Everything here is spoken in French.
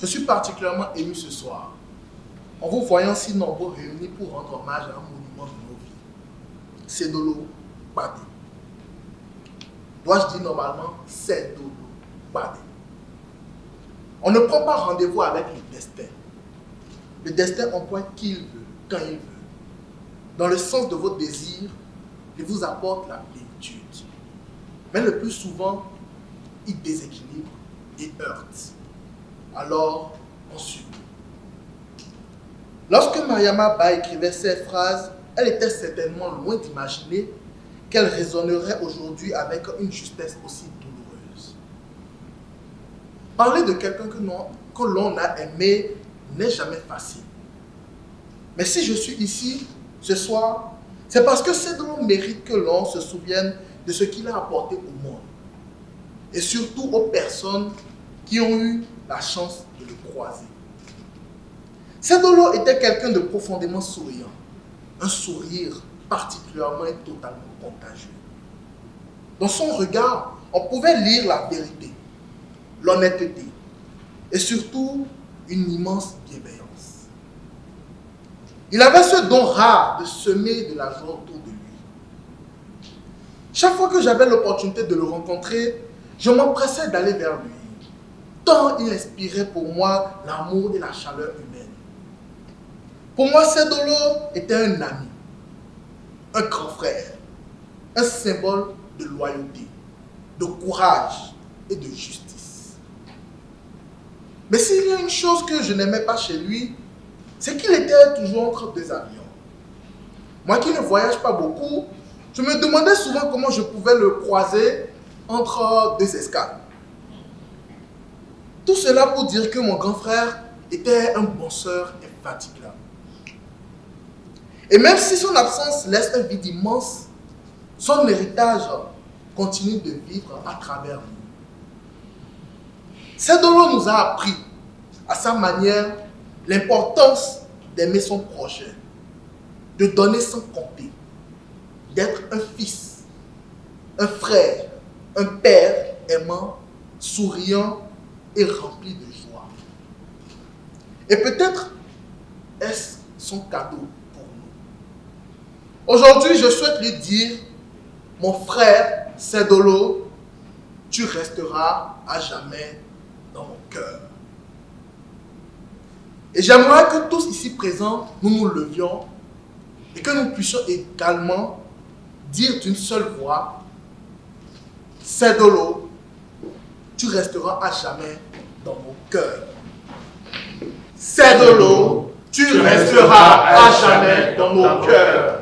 Je suis particulièrement ému ce soir, en vous voyant si nombreux réunis pour rendre hommage à un monument de nos vies, Cédolo Badé. Dois-je dire normalement Cédolo Badé? On ne prend pas rendez-vous avec le destin. Le destin emploie qui il veut, quand il veut. Dans le sens de vos désirs, il vous apporte la plénitude. Mais le plus souvent, il déséquilibre et heurte. Alors, on subit. Lorsque Mariama Ba écrivait ces phrases, elle était certainement loin d'imaginer qu'elle résonnerait aujourd'hui avec une justesse aussi douloureuse. Parler de quelqu'un que l'on a aimé n'est jamais facile. Mais si je suis ici ce soir, c'est parce que Cédolo mérite que l'on se souvienne de ce qu'il a apporté au monde. Et surtout aux personnes qui ont eu la chance de le croiser. Cédolo était quelqu'un de profondément souriant. Un sourire particulièrement et totalement contagieux. Dans son regard, on pouvait lire la vérité, l'honnêteté et surtout une immense bienveillance. Il avait ce don rare de semer de la joie autour de lui. Chaque fois que j'avais l'opportunité de le rencontrer, je m'empressais d'aller vers lui, tant il inspirait pour moi l'amour et la chaleur humaine. Pour moi, Cédolo était un ami, un grand frère, un symbole de loyauté, de courage et de justice. Mais s'il y a une chose que je n'aimais pas chez lui, c'est qu'il était toujours entre deux avions. Moi qui ne voyage pas beaucoup, je me demandais souvent comment je pouvais le croiser entre deux escales. Tout cela pour dire que mon grand frère était un bosseur infatigable. Et même si son absence laisse un vide immense, son héritage continue de vivre à travers nous. Cédolo nous a appris, à sa manière, l'importance d'aimer son prochain, de donner sans compter, d'être un fils, un frère, un père aimant, souriant et rempli de joie. Et peut-être est-ce son cadeau pour nous. Aujourd'hui, je souhaite lui dire, mon frère Cédolo, tu resteras à jamais dans mon cœur. Et j'aimerais que tous ici présents, nous nous levions et que nous puissions également dire d'une seule voix, Cédolo, tu resteras à jamais dans mon cœur. Cédolo, tu resteras à jamais dans mon cœur.